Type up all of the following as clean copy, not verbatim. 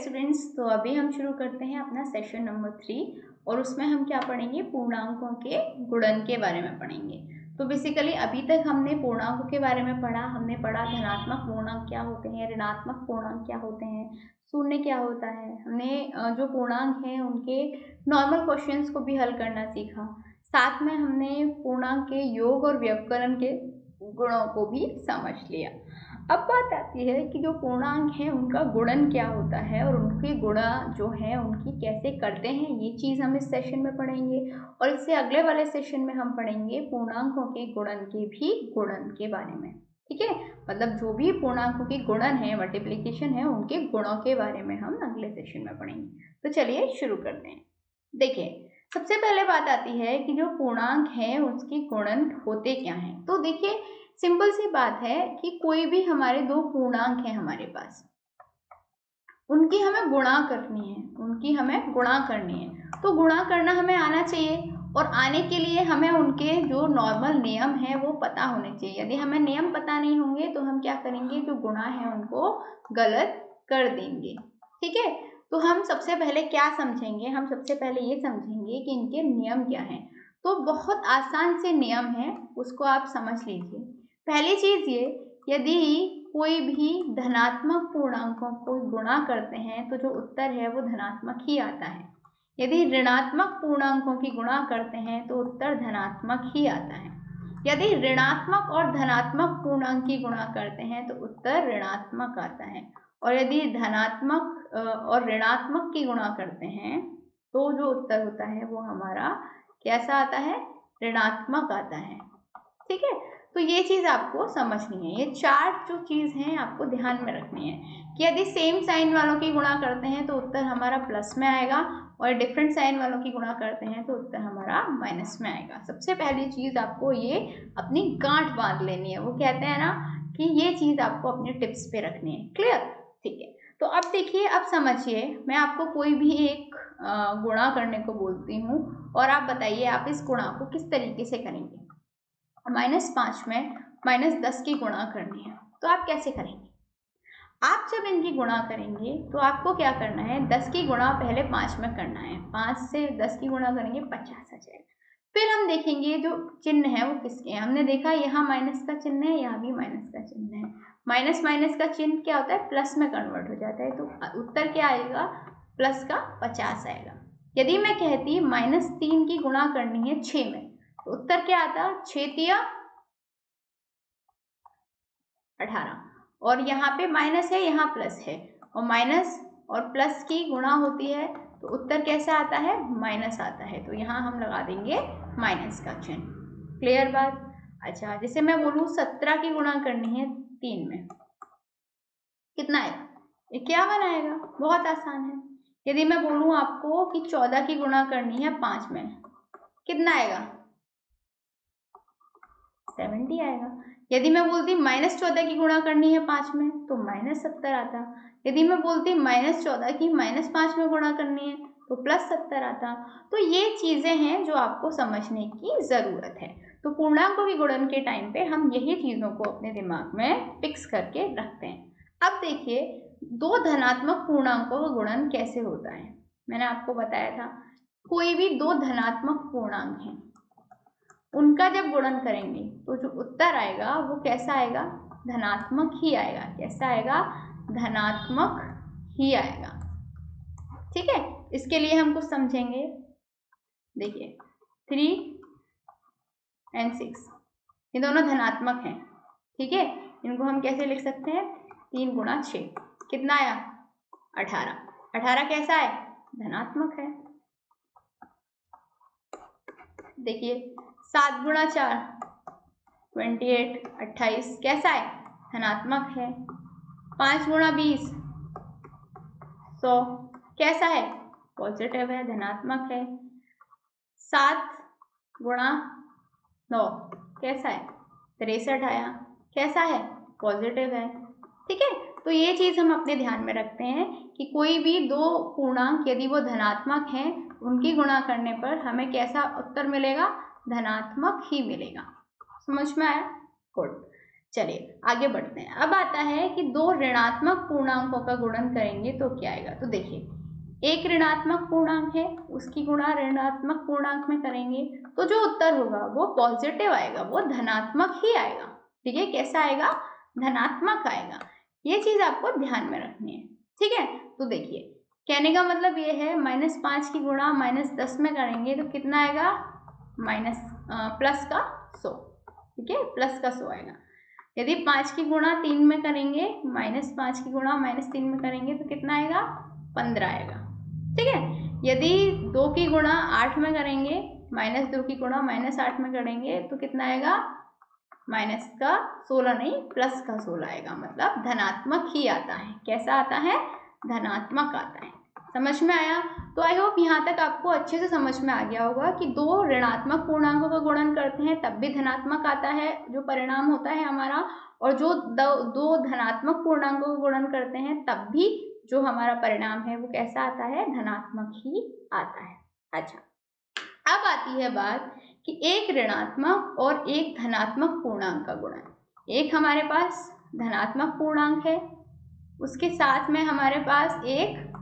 Students, तो अभी हम शुरू करते हैं अपना सेशन नंबर 3 और उसमें हम क्या पढ़ेंगे, पूर्णांकों के गुणन के बारे में पढ़ेंगे। तो बेसिकली अभी तक हमने पूर्णांकों के बारे में पढ़ा। हमने पढ़ा धनात्मक पूर्णांक क्या होते हैं, ऋणात्मक पूर्णांक क्या होते हैं, शून्य क्या होता है। हमने जो पूर्णांक हैं उनके नॉर्मल क्वेश्चंस को भी हल करना सीखा। साथ में हमने पूर्णांक के योग और व्यवकलन के गुणों को भी समझ लिया। अब बात आती है कि जो पूर्णांक है उनका गुणन क्या होता है और उनके गुणा जो है उनकी कैसे करते हैं, ये चीज़ हम इस सेशन में पढ़ेंगे। और इससे अगले वाले सेशन में हम पढ़ेंगे पूर्णांकों के गुणन के भी गुणन के बारे में। ठीक है, मतलब जो भी पूर्णांकों के गुणन है, मल्टीप्लिकेशन है, उनके गुणों के बारे में हम अगले सेशन में पढ़ेंगे। तो चलिए शुरू करते हैं। देखिए, सबसे पहले बात आती है कि जो पूर्णांक है उसके गुणन होते क्या हैं। तो देखिए, सिंपल सी बात है कि कोई भी हमारे दो पूर्णांक हैं हमारे पास, उनकी हमें गुणा करनी है, तो गुणा करना हमें आना चाहिए। और आने के लिए हमें उनके जो नॉर्मल नियम है वो पता होने चाहिए। यदि हमें नियम पता नहीं होंगे तो हम क्या करेंगे, जो गुणा है उनको गलत कर देंगे। ठीक है, तो हम सबसे पहले क्या समझेंगे, हम सबसे पहले ये समझेंगे कि इनके नियम क्या हैं। तो बहुत आसान से नियम है, उसको आप समझ लीजिए। पहली चीज ये, यदि कोई भी धनात्मक पूर्णांकों को गुणा करते हैं तो जो उत्तर है वो धनात्मक ही आता है। यदि ऋणात्मक पूर्णांकों की गुणा करते हैं तो उत्तर धनात्मक ही आता है। यदि ऋणात्मक और धनात्मक पूर्णांक की गुणा करते हैं तो उत्तर ऋणात्मक आता है। और यदि धनात्मक और ऋणात्मक की गुणा करते हैं तो जो उत्तर होता है वो हमारा कैसा आता है, ऋणात्मक आता है। ठीक है, तो ये चीज़ आपको समझनी है। ये चार जो चीज़ हैं आपको ध्यान में रखनी है कि यदि सेम साइन वालों की गुणा करते हैं तो उत्तर हमारा प्लस में आएगा, और डिफरेंट साइन वालों की गुणा करते हैं तो उत्तर हमारा माइनस में आएगा। सबसे पहली चीज़ आपको ये अपनी गांठ बांध लेनी है। वो कहते हैं ना कि ये चीज़ आपको अपने टिप्स पे रखनी है। क्लियर? ठीक है, तो अब देखिए, अब समझिए, मैं आपको कोई भी एक गुणा करने को बोलती हूँ और आप बताइए आप इस गुणा को किस तरीके से करेंगे। -5 में -10 की गुणा करनी है तो आप कैसे करेंगे। आप जब इनकी गुणा करेंगे तो आपको क्या करना है, 10 की गुणा पहले 5 में करना है। 5 से 10 की गुणा करेंगे 50 आ जाएगा। फिर हम देखेंगे जो चिन्ह है वो किसके हैं। हमने देखा यहाँ माइनस का चिन्ह है, यहाँ भी माइनस का चिन्ह है। माइनस माइनस का चिन्ह क्या होता है, प्लस में कन्वर्ट हो जाता है। तो उत्तर क्या आएगा, प्लस का 50 आएगा। यदि मैं कहती -3 की गुणा करनी है 6 में तो उत्तर क्या आता, 6 तिया 18। और यहाँ पे माइनस है, यहाँ प्लस है, और माइनस और प्लस की गुणा होती है तो उत्तर कैसा आता है, माइनस आता है। तो यहाँ हम लगा देंगे माइनस का चिन्ह। क्लियर बात? अच्छा, जैसे मैं बोलूँ 17 की गुणा करनी है 3 में, कितना आएगा, 51 आएगा। बहुत आसान है। यदि मैं बोलूँ आपको कि 14 की गुणा करनी है 5 में, कितना आएगा, 70 आएगा। यदि मैं बोलती -14 की गुणा करनी है 5 में तो -70 आता। यदि मैं बोलती -14 की -5 में गुणा करनी है तो +70 आता। तो ये चीज़ें हैं जो आपको समझने की ज़रूरत है। तो पूर्णांकों के गुणन के टाइम पे हम यही चीज़ों को अपने दिमाग में फिक्स करके रखते हैं। अब देखिए, दो धनात्मक पूर्णांकों का गुणन कैसे होता है। मैंने आपको बताया था, कोई भी दो धनात्मक पूर्णांक हैं उनका जब गुणन करेंगे तो जो उत्तर आएगा वो कैसा आएगा, धनात्मक ही आएगा। कैसा आएगा, धनात्मक ही आएगा। ठीक है, इसके लिए हम कुछ समझेंगे। देखिए, 3 और 6 ये दोनों धनात्मक हैं। ठीक है, इनको हम कैसे लिख सकते हैं, 3 गुणा 6 कितना आया, 18। 18 कैसा है, धनात्मक है। देखिए, 7 गुणा 4 28, 28 कैसा है, धनात्मक है। 5 गुणा 20 100 कैसा है, पॉजिटिव है, धनात्मक है। 7 गुणा 9 कैसा है, 63 आया, कैसा है, पॉजिटिव है। ठीक है, तो ये चीज़ हम अपने ध्यान में रखते हैं कि कोई भी दो पूर्णांक यदि वो धनात्मक हैं उनकी गुणा करने पर हमें कैसा उत्तर मिलेगा, धनात्मक ही मिलेगा। समझ में आया? गुड। चलिए आगे बढ़ते हैं। अब आता है कि दो ऋणात्मक पूर्णांकों का गुणन करेंगे तो क्या आएगा। तो देखिए, एक ऋणात्मक पूर्णांक है, उसकी गुणा ऋणात्मक पूर्णांक में करेंगे तो जो उत्तर होगा वो पॉजिटिव आएगा, वो धनात्मक ही आएगा। ठीक है, कैसा आएगा, धनात्मक आएगा। ये चीज आपको ध्यान में रखनी है। ठीक है, तो देखिए कहने का मतलब ये है -5 की गुणा -10 में करेंगे तो कितना आएगा, प्लस का 100। ठीक है, प्लस का 100 आएगा। यदि 5 की गुणा 3 में करेंगे, -5 की गुणा -3 में करेंगे तो कितना आएगा, 15 आएगा। ठीक है, यदि 2 की गुणा 8 में करेंगे, -2 की गुणा -8 में करेंगे तो कितना आएगा, माइनस का 16 नहीं, प्लस का 16 आएगा। मतलब धनात्मक ही आता है। कैसा आता है, धनात्मक आता है। समझ में आया। तो आई होप यहाँ तक आपको अच्छे से समझ में आ गया होगा कि दो ऋणात्मक पूर्णांकों का गुणन करते हैं तब भी धनात्मक आता है जो परिणाम होता है हमारा, और जो दो धनात्मक पूर्णांकों का गुणन करते हैं तब भी जो हमारा परिणाम है वो कैसा आता है, धनात्मक ही आता है। अच्छा, अब आती है बात कि एक ऋणात्मक और एक धनात्मक पूर्णांक का गुणन। एक हमारे पास धनात्मक पूर्णांक है, उसके साथ में हमारे पास एक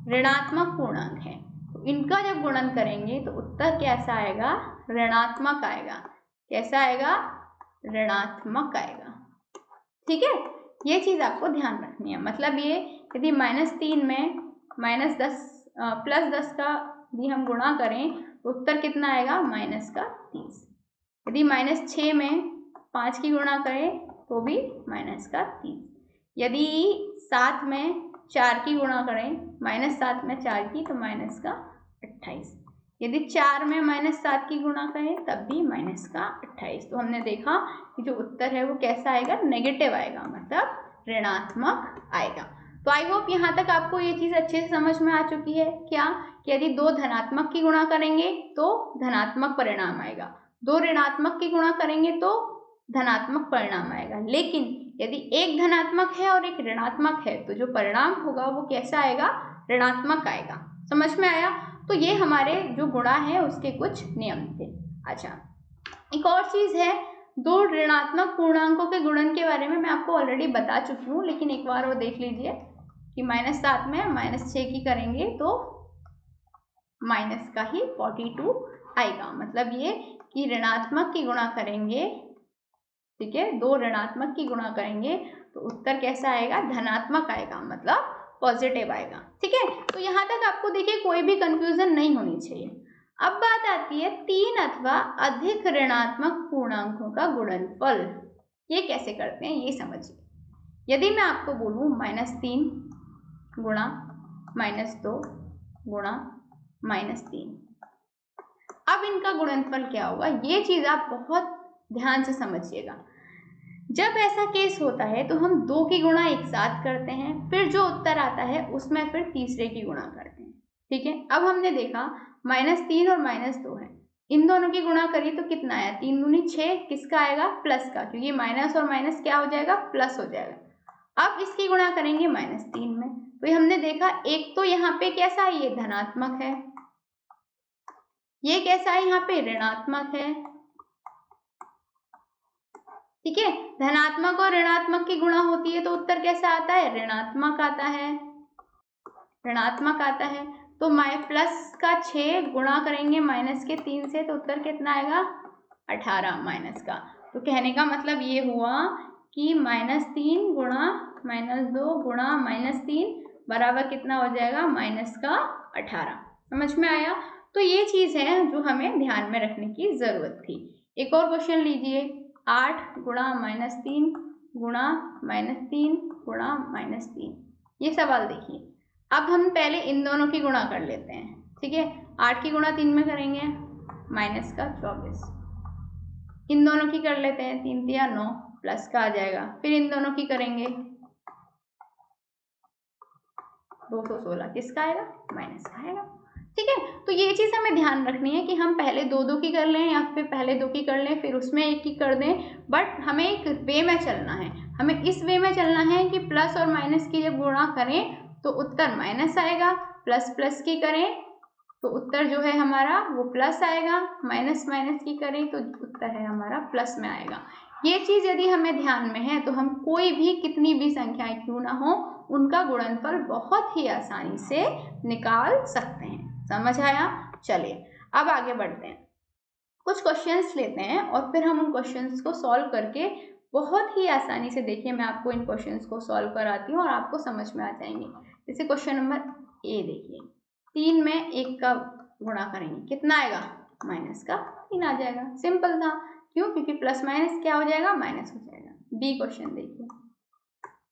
ऋणात्मक पूर्णांक है, तो इनका जब गुणन करेंगे तो उत्तर कैसा आएगा, ऋणात्मक आएगा। कैसा आएगा, ऋणात्मक आएगा। ठीक है, ये चीज आपको ध्यान रखनी है। मतलब ये यदि -3 में -10 +10 का यदि हम गुणा करें तो उत्तर कितना आएगा, -30। यदि -6 में 5 की गुणा करें तो भी -30। यदि 7 में 4 की गुणा करें, -7 में 4 की तो -28। यदि 4 में -7 की गुणा करें तब भी -28। तो हमने देखा कि जो उत्तर है वो कैसा आएगा, नेगेटिव आएगा, मतलब ऋणात्मक आएगा। तो आई होप यहाँ तक आपको ये चीज अच्छे से समझ में आ चुकी है। क्या कि यदि दो धनात्मक की गुणा करेंगे तो धनात्मक परिणाम आएगा, दो ऋणात्मक की गुणा करेंगे तो धनात्मक परिणाम आएगा। लेकिन यदि एक धनात्मक है और एक ऋणात्मक है तो जो परिणाम होगा वो कैसा आएगा, ऋणात्मक आएगा। समझ में आया। तो ये हमारे जो गुणा है उसके कुछ नियम थे। अच्छा, एक और चीज है, दो ऋणात्मक पूर्णांकों के गुणन के बारे में मैं आपको ऑलरेडी बता चुकी हूँ, लेकिन एक बार वो देख लीजिए कि -7 में -6 की करेंगे तो माइनस का ही 42 आएगा। मतलब ये कि ऋणात्मक की गुणा करेंगे, ठीक है, दो ऋणात्मक की गुणा करेंगे तो उत्तर कैसा आएगा, धनात्मक आएगा, मतलब पॉजिटिव आएगा। ठीक है, तो यहाँ तक आपको देखिए कोई भी कंफ्यूजन नहीं होनी चाहिए। अब बात आती है 3 अथवा अधिक ऋणात्मक पूर्णांकों का गुणनफल। ये कैसे करते हैं ये समझिए। यदि मैं आपको बोलूं -3 गुणा -2 गुणा -3, अब इनका गुणनफल क्या होगा, ये चीज आप बहुत ध्यान से समझिएगा। जब ऐसा केस होता है तो हम 2 की गुणा एक साथ करते हैं, फिर जो उत्तर आता है उसमें फिर तीसरे की गुणा करते हैं। ठीक है, अब हमने देखा -3 और -2 है, इन दोनों की गुणा करी तो कितना आया, 3 दूनी 6, किसका आएगा, प्लस का, क्योंकि माइनस और माइनस क्या हो जाएगा, प्लस हो जाएगा। अब इसकी गुणा करेंगे -3 में, तो हमने देखा एक तो यहाँ पे कैसा है, ये धनात्मक है, ये कैसा है, यहाँ पे ऋणात्मक है। ठीक है, धनात्मक और ऋणात्मक की गुणा होती है तो उत्तर कैसा आता है, ऋणात्मक आता है, ऋणात्मक आता है। तो प्लस का 6 गुणा करेंगे -3 से तो उत्तर कितना आएगा, 18 माइनस का। तो कहने का मतलब ये हुआ कि -3 गुणा -2 गुणा -3 बराबर कितना हो जाएगा, -18। समझ में आया। तो ये चीज है जो हमें ध्यान में रखने की जरूरत थी। एक और क्वेश्चन लीजिए, 8 गुणा -3 गुणा -3 गुणा -3। ये सवाल देखिए। अब हम पहले इन दोनों की गुणा कर लेते हैं। ठीक है, 8 की गुणा 3 में करेंगे -24, इन दोनों की कर लेते हैं, 3 3 9 प्लस का आ जाएगा, फिर इन दोनों की करेंगे 216, किसका आएगा, माइनस का आएगा। ठीक है, तो ये चीज हमें ध्यान रखनी है कि हम पहले 2 की कर लें या फिर पहले 2 की कर लें फिर उसमें 1 की कर दें, बट हमें एक वे में चलना है। हमें इस वे में चलना है कि प्लस और माइनस की जब गुणा करें तो उत्तर माइनस आएगा, प्लस प्लस की करें तो उत्तर जो है हमारा वो प्लस आएगा, माइनस माइनस की करें तो उत्तर है हमारा प्लस में आएगा। ये चीज यदि हमें ध्यान में है तो हम कोई भी कितनी भी संख्याएं क्यों ना हो उनका गुणनफल बहुत ही आसानी से निकाल सकते हैं। समझ आया? चलिए अब आगे बढ़ते हैं, कुछ क्वेश्चंस लेते हैं और फिर हम उन क्वेश्चंस को सॉल्व करके बहुत ही आसानी से, देखिए मैं आपको इन क्वेश्चंस को सॉल्व कराती हूँ और आपको समझ में आ जाएंगे। जैसे क्वेश्चन नंबर ए देखिए, 3 में 1 का गुणा करेंगे, कितना आएगा? माइनस का 3 आ जाएगा। सिंपल था, क्यों? क्योंकि प्लस माइनस क्या हो जाएगा? माइनस हो जाएगा। बी क्वेश्चन देखिए,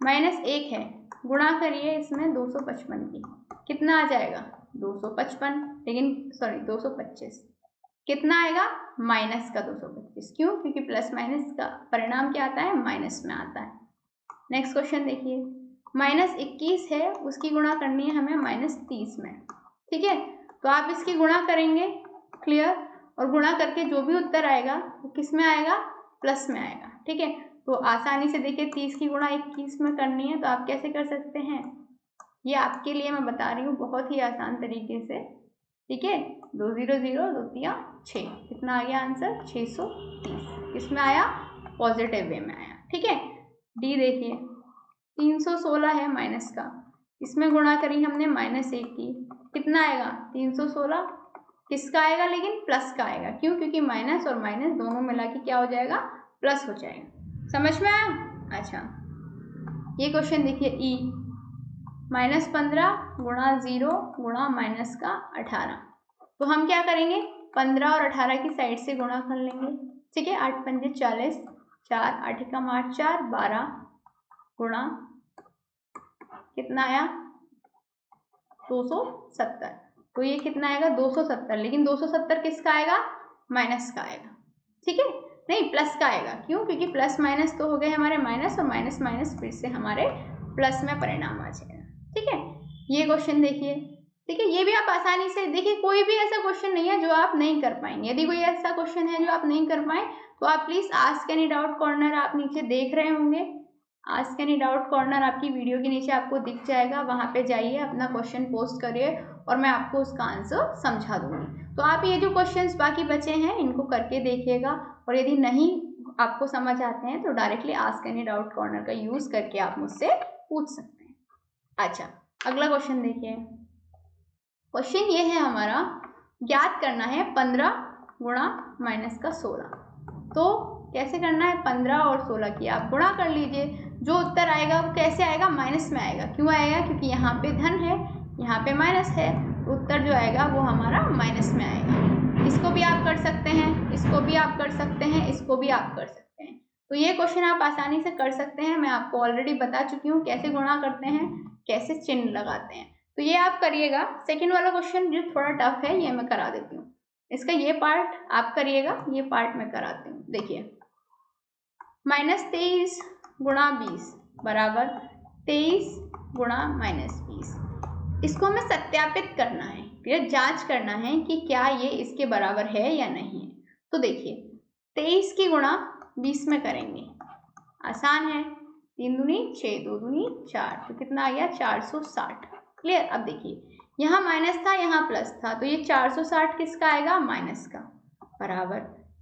-1 है, गुणा करिए इसमें 255 की, कितना आ जाएगा? 255, लेकिन सॉरी 225, कितना आएगा? माइनस का 225, क्यों? क्योंकि प्लस माइनस का परिणाम क्या आता है? माइनस में आता है। नेक्स्ट क्वेश्चन देखिए, -21 है, उसकी गुणा करनी है हमें -30 में, ठीक है? तो आप इसकी गुणा करेंगे, क्लियर, और गुणा करके जो भी उत्तर आएगा वो किस में आएगा? प्लस में आएगा, ठीक है? तो आसानी से देखिए 30 की गुणा 21 में करनी है तो आप कैसे कर सकते हैं, ये आपके लिए मैं बता रही हूँ बहुत ही आसान तरीके से, ठीक है? 2 0 0 2 3 6, कितना आ गया आंसर? 630। इसमें आया? पॉजिटिव वे में आया, ठीक है? डी देखिए, 316 है माइनस का, इसमें गुणा करी हमने -1 की, कितना आएगा? 316, किसका आएगा? लेकिन प्लस का आएगा, क्यों? क्योंकि माइनस और माइनस दोनों मिला के क्या हो जाएगा? प्लस हो जाएगा। समझ में आया? अच्छा, ये क्वेश्चन देखिए ई, -15 गुणा 0 गुणा माइनस का 18, तो हम क्या करेंगे? 15 और 18 की साइड से गुणा कर लेंगे, ठीक है? 8 पंजे 40, 4 8 एकम 8 4 12 गुणा, कितना आया? 270, तो ये कितना आएगा? 270, लेकिन 270 किसका आएगा? माइनस का आएगा, ठीक है? नहीं, प्लस का आएगा, क्यों? क्योंकि प्लस माइनस तो हो गए हमारे माइनस, और माइनस माइनस फिर से हमारे प्लस में परिणाम आ जाएगा, ठीक है? ये क्वेश्चन देखिए, ठीक है? ये भी आप आसानी से देखिए, कोई भी ऐसा क्वेश्चन नहीं है जो आप नहीं कर पाएंगे। यदि कोई ऐसा क्वेश्चन है जो आप नहीं कर पाए तो आप please ask any doubt corner आप नीचे देख रहे होंगे, आस्क एनी डाउट कॉर्नर आपकी वीडियो के नीचे आपको दिख जाएगा, वहां पे जाइए, अपना क्वेश्चन पोस्ट करिए और मैं आपको उसका आंसर समझा दूंगी। तो आप ये जो क्वेश्चंस बाकी बचे हैं इनको करके देखिएगा, और यदि नहीं आपको समझ आते हैं तो directly ask any doubt corner का यूज करके आप मुझसे पूछ सकते हैं। अच्छा, अगला क्वेश्चन देखिए, क्वेश्चन ये है हमारा, ज्ञात करना है 15 गुणा माइनस का 16, तो कैसे करना है? 15 और 16 की आप गुणा कर लीजिए, जो उत्तर आएगा वो कैसे आएगा? माइनस में आएगा। क्यों आएगा? क्योंकि यहाँ पे धन है, यहाँ पे माइनस है, तो उत्तर जो आएगा वो हमारा माइनस में आएगा। इसको भी आप कर सकते हैं, इसको भी आप कर सकते हैं, इसको भी आप कर सकते हैं। तो ये क्वेश्चन आप आसानी से कर सकते हैं, मैं आपको ऑलरेडी बता चुकी हूँ कैसे गुणा करते हैं, कैसे चिन्ह लगाते हैं, तो ये आप करिएगा। सेकेंड वाला क्वेश्चन जो थोड़ा टफ है ये मैं करा देती हूँ, इसका ये पार्ट आप करिएगा, ये पार्ट मैं कराती हूँ। देखिए, -23 गुणा 20 बराबर 23 गुणा -20, इसको हमें सत्यापित करना है, फिर जांच करना है कि क्या ये इसके बराबर है या नहीं है। तो देखिए, 23 की गुणा 20 में करेंगे, आसान है, 3 दूनी 6 2 दूनी 4, तो कितना आ गया? 460। क्लियर? अब देखिए, यहाँ माइनस था, यहाँ प्लस था, तो ये 460 किसका आएगा? माइनस का, बराबर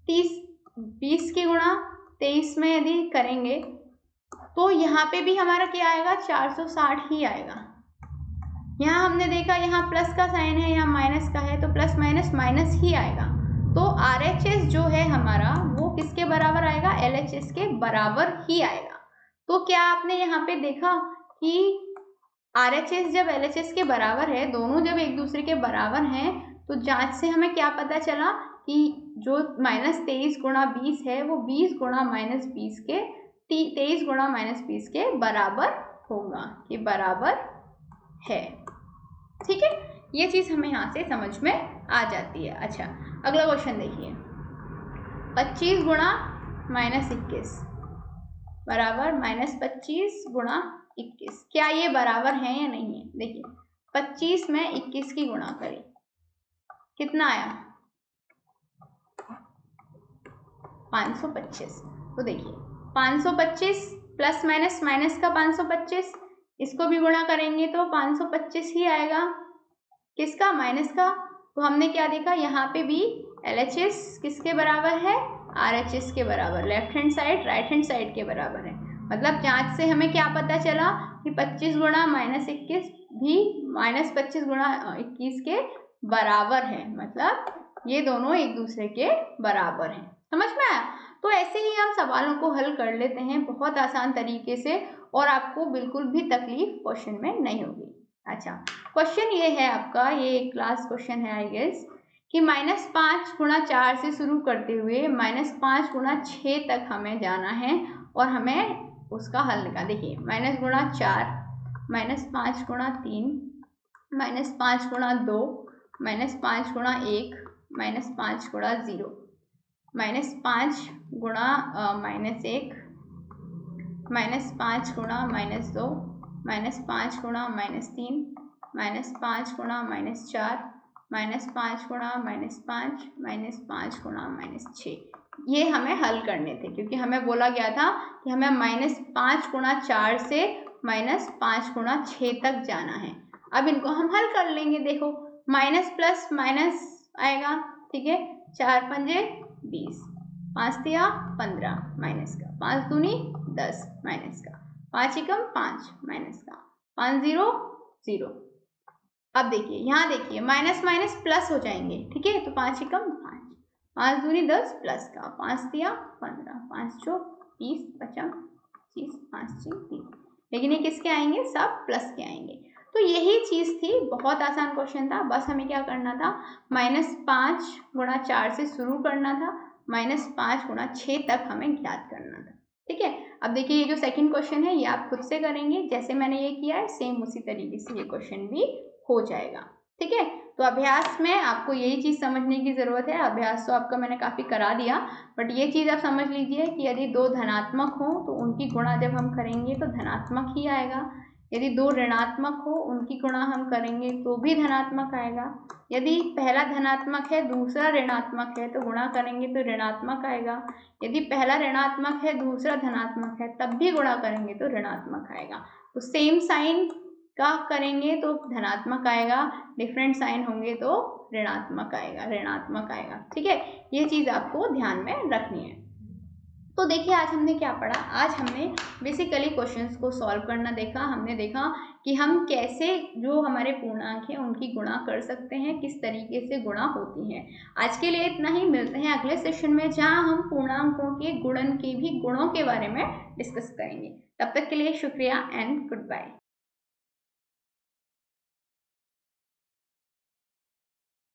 20 की गुणा 23 में यदि करेंगे तो यहाँ पे भी हमारा क्या आएगा? 460 ही आएगा। यहाँ हमने देखा यहाँ प्लस का साइन है, यहाँ माइनस का है, तो प्लस माइनस माइनस ही आएगा। तो RHS जो है हमारा वो किसके बराबर आएगा? LHS के बराबर ही आएगा। तो क्या आपने यहाँ पे देखा कि RHS जब LHS के बराबर है, दोनों जब एक दूसरे के बराबर हैं, तो जांच से हमें क्या पता चला कि जो -23 गुणा 20 है वो 20 गुणा -20 के 23 गुणा -20 के बराबर होगा, कि बराबर है, ठीक है? ये चीज हमें यहाँ से समझ में आ जाती है। अच्छा, अगला क्वेश्चन देखिए, 25 गुणा -21 बराबर -25 गुणा 21, क्या ये बराबर है या नहीं है? देखिए, 25 में 21 की गुणा करें, कितना आया? 525। तो देखिए, 525 प्लस माइनस माइनस का 525, इसको भी गुणा करेंगे तो 525 ही आएगा, किसका? माइनस का। तो हमने क्या देखा, यहाँ पे भी LHS किसके बराबर है, RHS के बराबर, left hand side right hand side के बराबर है। मतलब जांच से हमें क्या पता चला कि 25 गुणा -21 भी -25 गुणा 21 के बराबर है, मतलब ये दोनों एक दूसरे के बराबर हैं। समझ में आया? तो ऐसे ही हम सवालों को हल कर लेते हैं बहुत आसान तरीके से, और आपको बिल्कुल भी तकलीफ क्वेश्चन में नहीं होगी। अच्छा, क्वेश्चन ये है आपका, ये क्लास क्वेश्चन है आई गेस, कि -5 गुणा 4 से शुरू करते हुए -5 गुणा 6 तक हमें जाना है और हमें उसका हल निकाल। देखिए, -4 -5 गुणा 3 -5 गुणा 2 -5 गुणा 1 -5 गुणा 0 -5 गुणा -1 -5 गुणा -2 -5 गुणा -3 -5 गुणा -4 -5 गुणा -5 -5 गुणा -6। ये हमें हल करने थे, क्योंकि हमें बोला गया था कि हमें -5 गुणा 4 से -5 गुणा 6 तक जाना है। अब इनको हम हल कर लेंगे। देखो, माइनस प्लस माइनस आएगा, ठीक है, 4 पंजे 20, 5 तिया 15 माइनस का, 5 दूनी 10 माइनस का, 5 एकम 5 माइनस का, 5 0 0। अब देखिए, यहाँ देखिए माइनस माइनस प्लस हो जाएंगे, ठीक है, तो 5 एकम 5, 5 दूनी 10 प्लस का, 5 तिया 15, 5 चौक 20, 25 30, 5 6 30, लेकिन ये किसके आएंगे, सब प्लस के आएंगे। तो यही चीज़ थी, बहुत आसान क्वेश्चन था। बस हमें क्या करना था, -5 गुणा 4 से शुरू करना था, -5 गुणा 6 तक हमें ज्ञात करना था, ठीक है। अब देखिए, ये जो सेकंड क्वेश्चन है ये आप खुद से करेंगे, जैसे मैंने ये किया है सेम उसी तरीके से ये क्वेश्चन भी हो जाएगा, ठीक है। तो अभ्यास में आपको यही चीज़ समझने की ज़रूरत है। अभ्यास तो आपका मैंने काफ़ी करा दिया, बट ये चीज़ आप समझ लीजिए कि यदि 2 धनात्मक हो तो उनकी गुणा जब हम करेंगे तो धनात्मक ही आएगा। यदि 2 ऋणात्मक हो, उनकी गुणा हम करेंगे तो भी धनात्मक आएगा। यदि पहला धनात्मक है दूसरा ऋणात्मक है तो गुणा करेंगे तो ऋणात्मक आएगा। यदि पहला ऋणात्मक है दूसरा धनात्मक है तब भी गुणा करेंगे तो ऋणात्मक आएगा। तो सेम साइन का करेंगे तो धनात्मक आएगा, डिफरेंट साइन होंगे तो ऋणात्मक आएगा, ठीक है। ये चीज़ आपको ध्यान में रखनी है। तो देखिए, आज हमने क्या पढ़ा, आज हमने बेसिकली क्वेश्चंस को सॉल्व करना देखा। हमने देखा कि हम कैसे जो हमारे पूर्णांक हैं उनकी गुणा कर सकते हैं, किस तरीके से गुणा होती हैं। आज के लिए इतना ही, मिलते हैं अगले सेशन में जहां हम पूर्णांकों के गुणन के भी गुणों के बारे में डिस्कस करेंगे। तब तक के लिए शुक्रिया एंड गुड बाय।